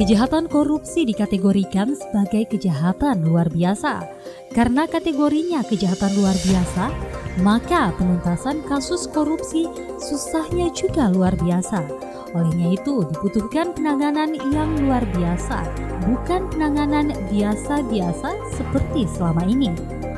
Kejahatan korupsi dikategorikan sebagai kejahatan luar biasa. Karena kategorinya kejahatan luar biasa, maka penuntasan kasus korupsi susahnya juga luar biasa. Olehnya itu dibutuhkan penanganan yang luar biasa, bukan penanganan biasa-biasa seperti selama ini.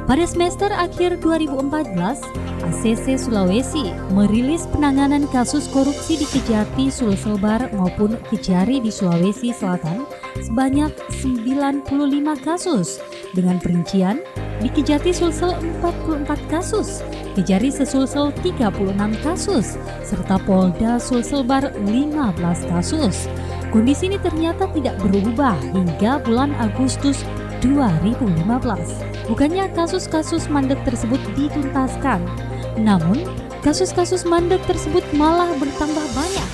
Pada semester akhir 2014, ACC Sulawesi merilis penanganan kasus korupsi di Kejati, Sulselbar maupun Kejari di Sulawesi Selatan sebanyak 95 kasus, dengan perincian di Kejati Sulsel 44 kasus, Kejari Sesulsel 36 kasus, serta Polda Sulselbar 15 kasus. Kondisi ini ternyata tidak berubah hingga bulan Agustus 2015. Bukannya kasus-kasus mandek tersebut dituntaskan, namun kasus-kasus mandek tersebut malah bertambah banyak.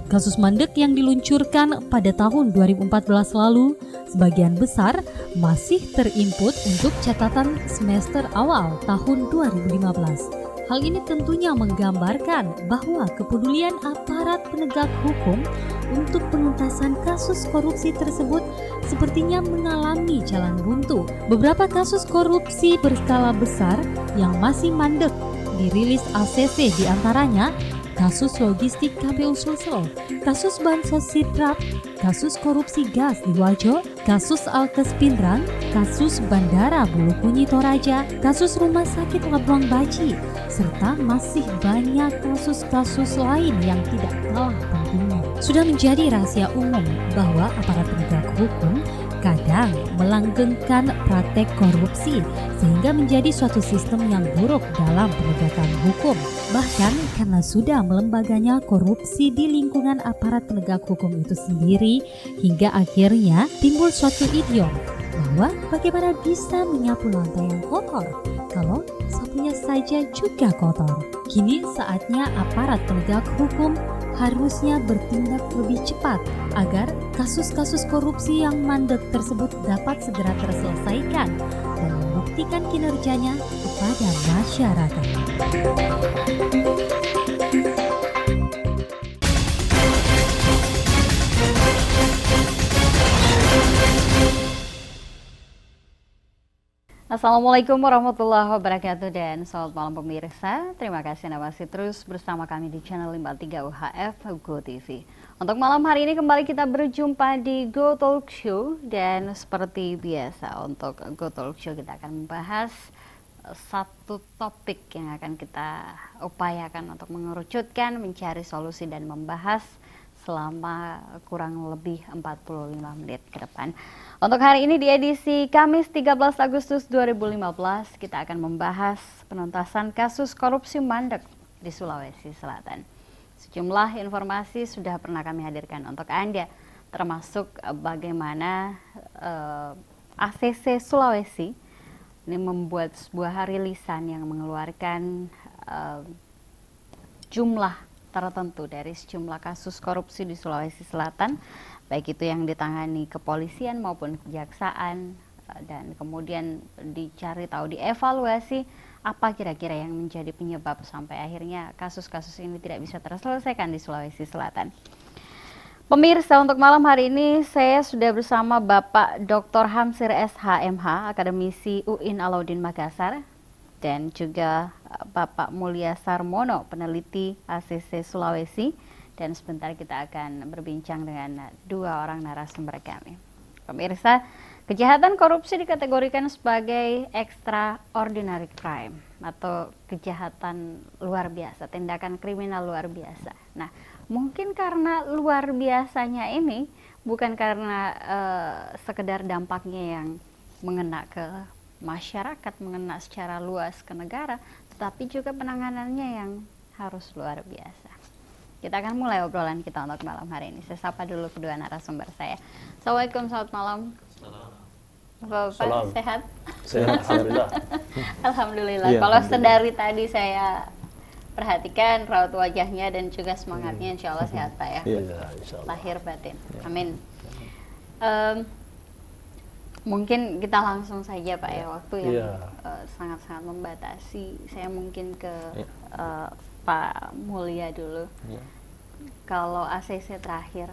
Kasus mandek yang diluncurkan pada tahun 2014 lalu sebagian besar masih terinput untuk catatan semester awal tahun 2015. Hal ini tentunya menggambarkan bahwa kepedulian aparat penegak hukum untuk penuntasan kasus korupsi tersebut sepertinya mengalami jalan buntu. Beberapa kasus korupsi berskala besar yang masih mandek dirilis ACC, diantaranya kasus logistik KPU Sulsel, kasus bansos sidrap, kasus korupsi gas di Wajo, kasus Alkes Pindrang, kasus Bandara Bulukunyi Toraja, kasus Rumah Sakit Labuang Baji, serta masih banyak kasus-kasus lain yang tidak kalah pentingnya. Sudah menjadi rahasia umum bahwa aparat penegak hukum kadang melanggengkan praktek korupsi sehingga menjadi suatu sistem yang buruk dalam penegakan hukum. Bahkan karena sudah melembaganya korupsi di lingkungan aparat penegak hukum itu sendiri, hingga akhirnya timbul suatu idiom bahwa bagaimana bisa menyapu lantai yang kotor kalau sapunya saja juga kotor. Kini saatnya aparat penegak hukum harusnya bertindak lebih cepat agar kasus-kasus korupsi yang mandek tersebut dapat segera terselesaikan dan membuktikan kinerjanya kepada masyarakat. Assalamualaikum warahmatullahi wabarakatuh dan selamat malam pemirsa. Terima kasih Anda masih terus bersama kami di channel 53 UHF Go TV. Untuk malam hari ini kembali kita berjumpa di Go Talk Show, dan seperti biasa untuk Go Talk Show kita akan membahas satu topik yang akan kita upayakan untuk mengerucutkan, mencari solusi dan membahas selama kurang lebih 45 menit ke depan. Untuk hari ini di edisi Kamis 13 Agustus 2015 kita akan membahas penuntasan kasus korupsi mandek di Sulawesi Selatan. Sejumlah informasi sudah pernah kami hadirkan untuk Anda, termasuk bagaimana ACC Sulawesi ini membuat sebuah rilisan yang mengeluarkan jumlah tertentu dari sejumlah kasus korupsi di Sulawesi Selatan, baik itu yang ditangani kepolisian maupun kejaksaan, dan kemudian dicari tahu, dievaluasi apa kira-kira yang menjadi penyebab sampai akhirnya kasus-kasus ini tidak bisa terselesaikan di Sulawesi Selatan. Pemirsa, untuk malam hari ini saya sudah bersama Bapak Dr. Hamsir SHMH, akademisi UIN Alauddin Makassar, dan juga Bapak Mulya Sarmono, peneliti ACC Sulawesi, dan sebentar kita akan berbincang dengan dua orang narasumber kami. Pemirsa, kejahatan korupsi dikategorikan sebagai extraordinary crime atau kejahatan luar biasa, tindakan kriminal luar biasa. Nah, mungkin karena luar biasanya ini bukan karena sekedar dampaknya yang mengena ke masyarakat, mengena secara luas ke negara, tetapi juga penanganannya yang harus luar biasa. Kita akan mulai obrolan kita untuk malam hari ini. Saya sapa dulu kedua narasumber saya. Assalamualaikum, selamat malam. Bapak sehat? Sehat, alhamdulillah. Alhamdulillah. Kalau sedari tadi saya perhatikan raut wajahnya dan juga semangatnya, insya Allah sehat Pak ya. Iya, insya Allah. Lahir batin. Amin. Mungkin kita langsung saja Pak ya, waktu yang sangat-sangat membatasi. Saya mungkin ke Pak Mulya dulu. Kalau ACC terakhir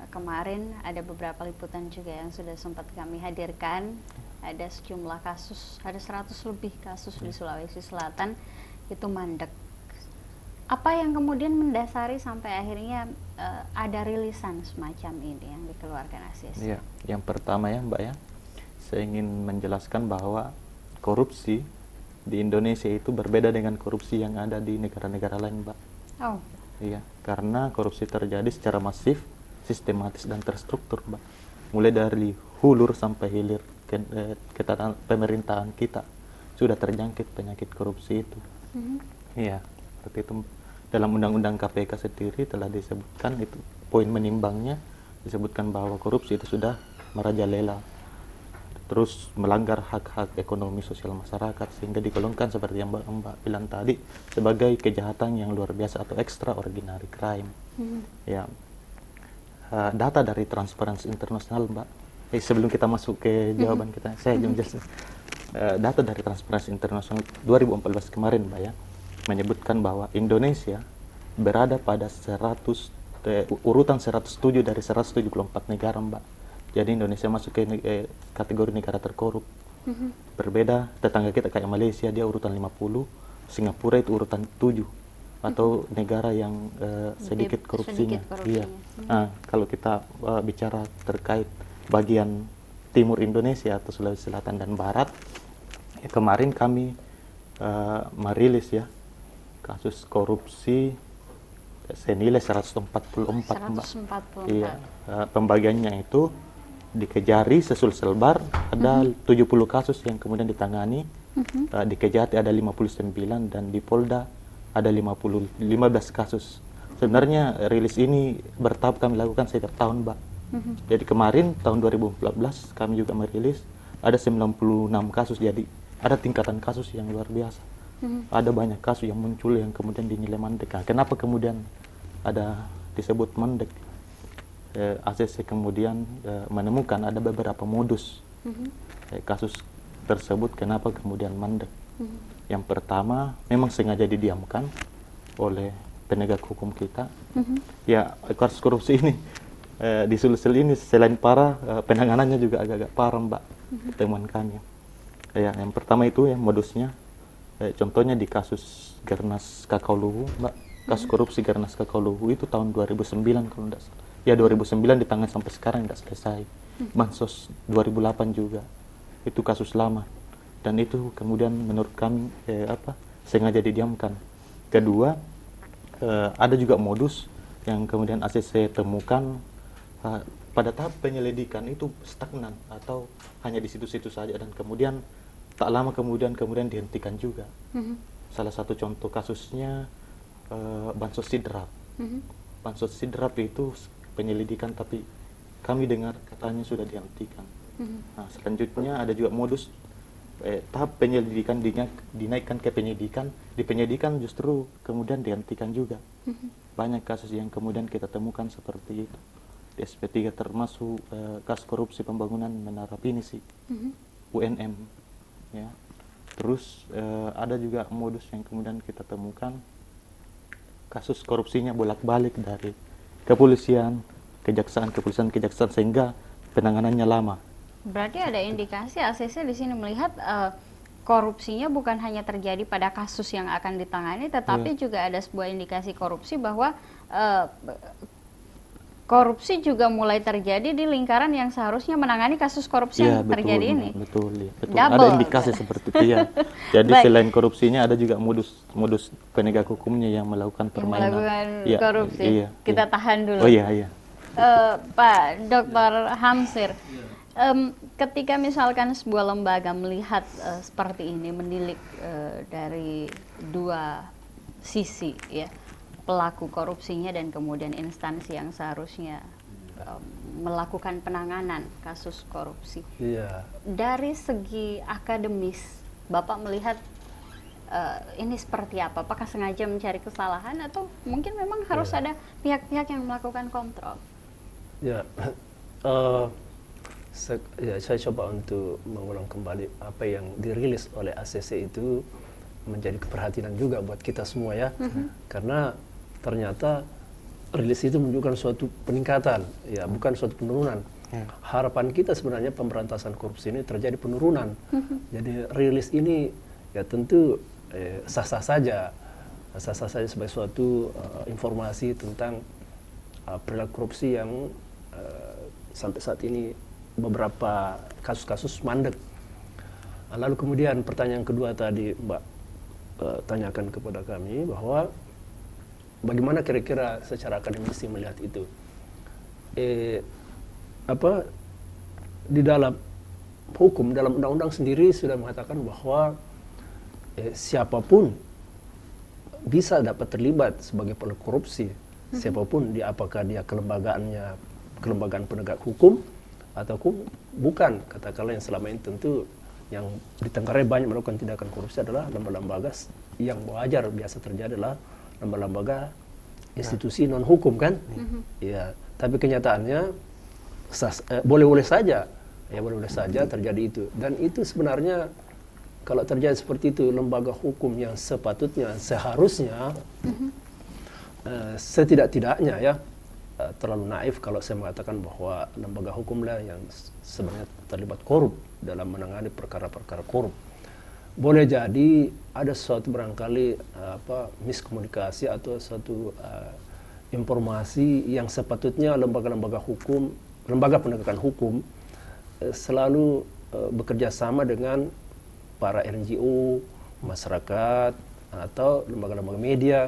kemarin ada beberapa liputan juga yang sudah sempat kami hadirkan, ada sejumlah kasus, ada 100 lebih kasus di Sulawesi Selatan itu mandek. Apa yang kemudian mendasari sampai akhirnya ada rilisan semacam ini yang dikeluarkan ACC? Iya, yang pertama ya Mbak ya, saya ingin menjelaskan bahwa korupsi di Indonesia itu berbeda dengan korupsi yang ada di negara-negara lain, Mbak. Oh. Iya, karena korupsi terjadi secara masif, sistematis dan terstruktur, Mbak. Mulai dari hulur sampai hilir pemerintahan kita sudah terjangkit penyakit korupsi itu. Iya, seperti itu. Dalam Undang-Undang KPK sendiri telah disebutkan itu poin menimbangnya disebutkan bahwa korupsi itu sudah merajalela, terus melanggar hak-hak ekonomi sosial masyarakat sehingga digolongkan seperti yang Mbak bilang tadi sebagai kejahatan yang luar biasa atau extraordinary crime. Ya, data dari Transparency International, Mbak. Sebelum kita masuk ke jawaban kita, saya jelasin. Data dari Transparency International 2014 kemarin, Mbak ya, menyebutkan bahwa Indonesia berada pada urutan 107 dari 174 negara, Mbak. Jadi Indonesia masuk ke kategori negara terkorup. Berbeda tetangga kita kayak Malaysia, dia urutan 50, Singapura itu urutan 7 atau negara yang sedikit korupsinya. Iya. Nah, kalau kita bicara terkait bagian timur Indonesia atau Sulawesi Selatan dan Barat, kemarin kami merilis ya kasus korupsi senilai 144, Mbak. Iya, pembagiannya itu di Kejari, Sesul-Selbar ada 70 kasus yang kemudian ditangani, di Kejati ada 59 dan di Polda ada 15 kasus. Sebenarnya rilis ini bertahap kami lakukan setiap tahun, Mbak. Jadi kemarin tahun 2014 kami juga merilis ada 96 kasus, jadi ada tingkatan kasus yang luar biasa. Ada banyak kasus yang muncul yang kemudian dinilai mandek. Nah, kenapa kemudian ada disebut mandek? ACC kemudian menemukan ada beberapa modus kasus tersebut kenapa kemudian mandek. Yang pertama, memang sengaja didiamkan oleh penegak hukum kita. Ya, kasus korupsi ini di Sulsel ini selain parah, penanganannya juga agak-agak parah, Mbak. Temuan kami. Ya, yang pertama itu ya modusnya. Contohnya di kasus Gernas Kakao Luwu, Mbak. Kasus korupsi Gernas Kakao Luwu itu tahun 2009 kalau tidak salah. Ya 2009 ditangani sampai sekarang tidak selesai. Bansos 2008 juga. Itu kasus lama. Dan itu kemudian menurut kami sengaja didiamkan. Kedua, ada juga modus yang kemudian ACC temukan pada tahap penyelidikan itu stagnan atau hanya di situ-situ saja dan kemudian tak lama kemudian dihentikan juga. Salah satu contoh kasusnya Bansos Sidrap. Bansos Sidrap itu penyelidikan tapi kami dengar katanya sudah dihentikan. Nah, selanjutnya ada juga modus tahap penyelidikan dinaikkan ke penyidikan, di penyidikan justru kemudian dihentikan juga. Banyak kasus yang kemudian kita temukan seperti itu. Di SP3 termasuk kasus korupsi pembangunan Menara Pinisi, UNM. Ya. Terus ada juga modus yang kemudian kita temukan kasus korupsinya bolak-balik dari kepolisian, kejaksaan sehingga penanganannya lama. Berarti ada indikasi ACC di sini melihat korupsinya bukan hanya terjadi pada kasus yang akan ditangani, tetapi juga ada sebuah indikasi korupsi bahwa korupsi juga mulai terjadi di lingkaran yang seharusnya menangani kasus korupsi yang terjadi ini. Betul. Ada indikasi seperti itu ya. Jadi selain korupsinya ada juga modus penegak hukumnya yang melakukan permainan. Korupsi. Kita tahan dulu. Oh iya. Pak Dr. Hamsir, ketika misalkan sebuah lembaga melihat seperti ini, menilik dari dua sisi ya, pelaku korupsinya dan kemudian instansi yang seharusnya melakukan penanganan kasus korupsi. Dari segi akademis, Bapak melihat ini seperti apa? Apakah sengaja mencari kesalahan atau mungkin memang harus ada pihak-pihak yang melakukan kontrol? Saya coba untuk mengulang kembali apa yang dirilis oleh ACC itu menjadi keperhatian juga buat kita semua ya. Karena ternyata rilis itu menunjukkan suatu peningkatan, ya bukan suatu penurunan. Harapan kita sebenarnya pemberantasan korupsi ini terjadi penurunan. Jadi rilis ini ya tentu sah-sah saja sebagai suatu informasi tentang perilaku korupsi yang sampai saat ini beberapa kasus-kasus mandek. Lalu kemudian pertanyaan kedua tadi Mbak tanyakan kepada kami bahwa bagaimana kira-kira secara akademisi melihat itu. Di dalam hukum, dalam undang-undang sendiri sudah mengatakan bahwa siapapun bisa dapat terlibat sebagai pelaku korupsi, siapapun, apakah dia kelembagaan penegak hukum ataupun bukan. Katakanlah yang selama ini tentu yang di Tenggarai banyak melakukan tindakan korupsi adalah lembaga-lembaga yang wajar biasa terjadi adalah lembaga-lembaga institusi non hukum kan. Ya, tapi kenyataannya boleh-boleh saja terjadi itu, dan itu sebenarnya kalau terjadi seperti itu lembaga hukum yang sepatutnya seharusnya setidak-tidaknya ya terlalu naif kalau saya mengatakan bahwa lembaga hukumlah yang sebenarnya terlibat korup dalam menangani perkara-perkara korup. Boleh jadi ada suatu barangkali miskomunikasi atau suatu informasi yang sepatutnya lembaga-lembaga hukum, lembaga penegakan hukum selalu bekerja sama dengan para NGO, masyarakat, atau lembaga-lembaga media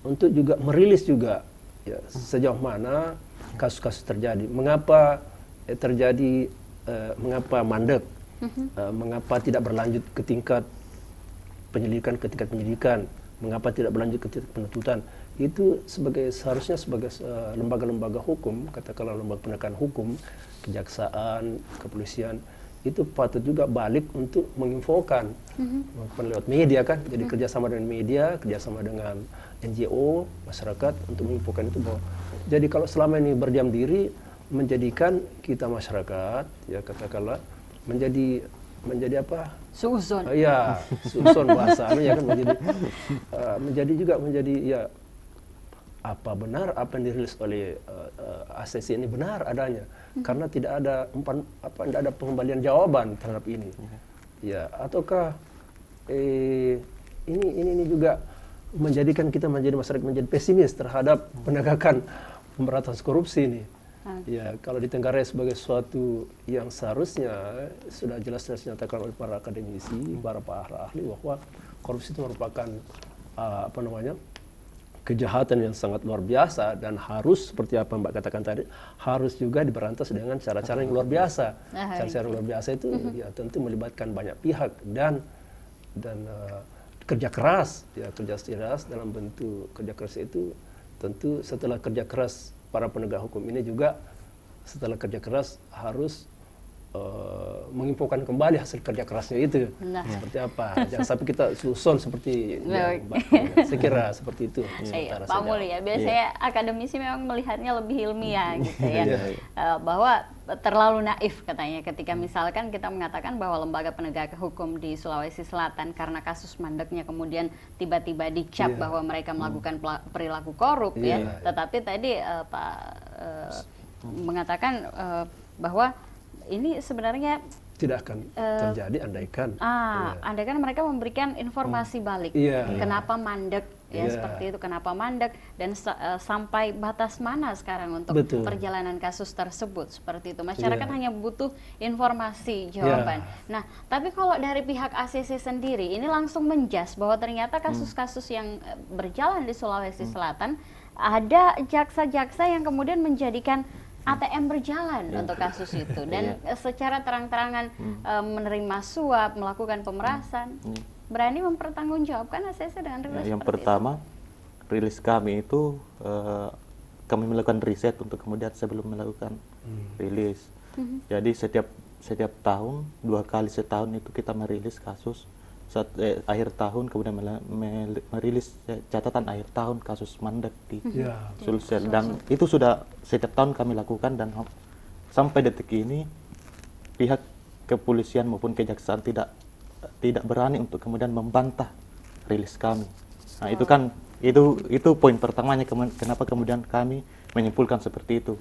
untuk juga merilis juga ya, sejauh mana kasus-kasus terjadi, mengapa terjadi, mengapa mandek, mengapa tidak berlanjut ke tingkat penyelidikan, mengapa tidak berlanjut ke tingkat penuntutan. Itu seharusnya sebagai lembaga-lembaga hukum, katakanlah lembaga penegakan hukum, kejaksaan, kepolisian, itu patut juga balik untuk menginfokan lewat media kan. Jadi kerjasama dengan media, kerjasama dengan NGO, masyarakat untuk menginfokan itu bahwa jadi kalau selama ini berdiam diri menjadikan kita masyarakat ya katakanlah menjadi apa? Suuzon. Ya, suuzon bahasanya ya kan menjadi ya apa benar apa yang dirilis oleh ACC ini benar adanya karena tidak ada pengembalian jawaban terhadap ini. Ya, ataukah ini juga menjadikan kita menjadi masyarakat menjadi pesimis terhadap penegakan pemberantasan korupsi ini. Ya, kalau di Tenggarai sebagai suatu yang seharusnya sudah jelas-jelas dinyatakan oleh para akademisi, para ahli bahwa korupsi itu merupakan kejahatan yang sangat luar biasa dan harus seperti apa Mbak katakan tadi harus juga diberantas dengan cara-cara yang luar biasa. Cara-cara yang luar biasa itu ya tentu melibatkan banyak pihak dan kerja keras dalam bentuk kerja keras itu tentu setelah kerja keras para penegak hukum ini juga setelah kerja keras harus menginfokan kembali hasil kerja kerasnya itu seperti apa. Jangan sampai kita susun seperti saya kira seperti itu. Pak Muli ya, biasanya akademisi memang melihatnya lebih ilmiah gitu ya. Bahwa terlalu naif katanya ketika misalkan kita mengatakan bahwa lembaga penegak hukum di Sulawesi Selatan karena kasus mandeknya kemudian tiba-tiba dicap bahwa mereka melakukan perilaku korup ya. Tetapi tadi Pak mengatakan bahwa ini sebenarnya tidak akan terjadi andaikan andaikan mereka memberikan informasi balik kenapa mandek seperti itu, kenapa mandek dan sampai batas mana sekarang untuk perjalanan kasus tersebut seperti itu. Masyarakat hanya butuh informasi jawaban. Nah, tapi kalau dari pihak ACC sendiri ini langsung menjas bahwa ternyata kasus-kasus yang berjalan di Sulawesi Selatan ada jaksa-jaksa yang kemudian menjadikan ATM berjalan untuk kasus itu dan secara terang-terangan menerima suap, melakukan pemerasan. Berani mempertanggungjawabkan ACC dengan rilis yang pertama itu? Rilis kami itu kami melakukan riset untuk kemudian sebelum melakukan rilis. Jadi setiap tahun 2 kali setahun itu kita merilis kasus. Akhir tahun kemudian merilis catatan akhir tahun kasus mandek di Sulsel dan itu sudah setiap tahun kami lakukan dan sampai detik ini pihak kepolisian maupun kejaksaan tidak berani untuk kemudian membantah rilis kami. Nah, itu kan Itu poin pertamanya kenapa kemudian kami menyimpulkan seperti itu.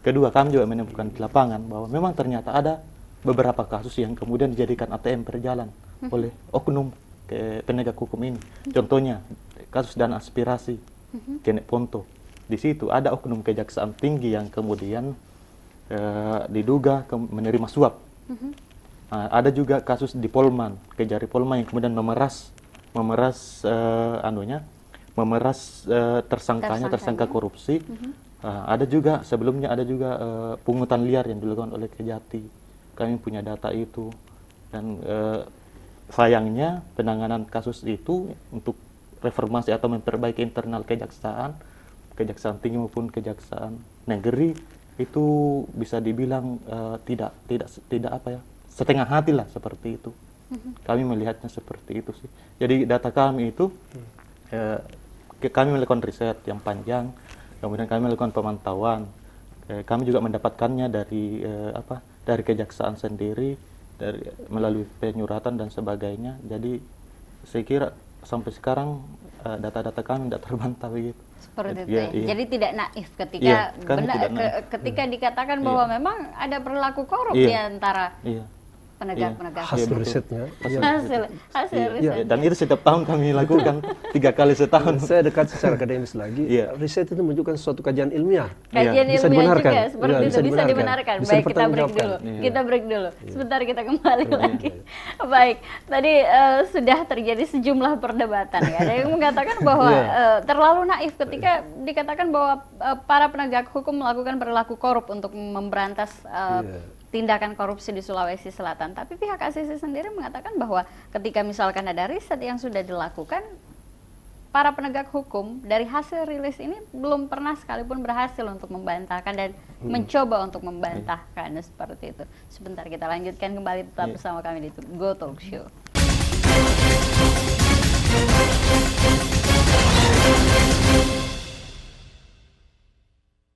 Kedua, kami juga menemukan di lapangan bahwa memang ternyata ada beberapa kasus yang kemudian dijadikan ATM berjalan oleh oknum penegak hukum ini. Contohnya kasus dana aspirasi Kenek Ponto. Di situ ada oknum kejaksaan tinggi yang kemudian diduga menerima suap. Ada juga kasus di Polman, Kejari Polman yang kemudian memeras tersangka korupsi. Ada juga sebelumnya pungutan liar yang dilakukan oleh Kejati. Kami punya data itu, dan sayangnya penanganan kasus itu untuk reformasi atau memperbaiki internal kejaksaan tinggi maupun kejaksaan negeri itu bisa dibilang tidak setengah hati lah seperti itu. Kami melihatnya seperti itu sih. Jadi data kami itu kami melakukan riset yang panjang, kemudian kami melakukan pemantauan. Kami juga mendapatkannya dari kejaksaan sendiri, melalui penyuratan dan sebagainya. Jadi saya kira sampai sekarang data-data kami tidak terbantah begitu. Seperti itu ya. Jadi tidak naif ketika dikatakan bahwa memang ada perilaku korup di antara penegak-penegak hasil risetnya. Hasil riset. Dan itu setiap tahun kami lakukan 3 kali setahun. Saya dekat secara akademis lagi. Riset itu menunjukkan suatu kajian ilmiah. Kajian bisa ilmiah dibenarkan. juga seperti itu bisa dibenarkan. Baik, kita break dulu. Kita break dulu. Sebentar kita kembali lagi. Baik, tadi sudah terjadi sejumlah perdebatan ya. Ada yang mengatakan bahwa terlalu naif ketika dikatakan bahwa para penegak hukum melakukan perilaku korup untuk memberantas tindakan korupsi di Sulawesi Selatan. Tapi pihak ACC sendiri mengatakan bahwa ketika misalkan ada riset yang sudah dilakukan, para penegak hukum dari hasil rilis ini belum pernah sekalipun berhasil untuk membantahkan dan mencoba untuk membantahkan seperti itu. Sebentar kita lanjutkan kembali, tetap bersama kami di Go Talk Show.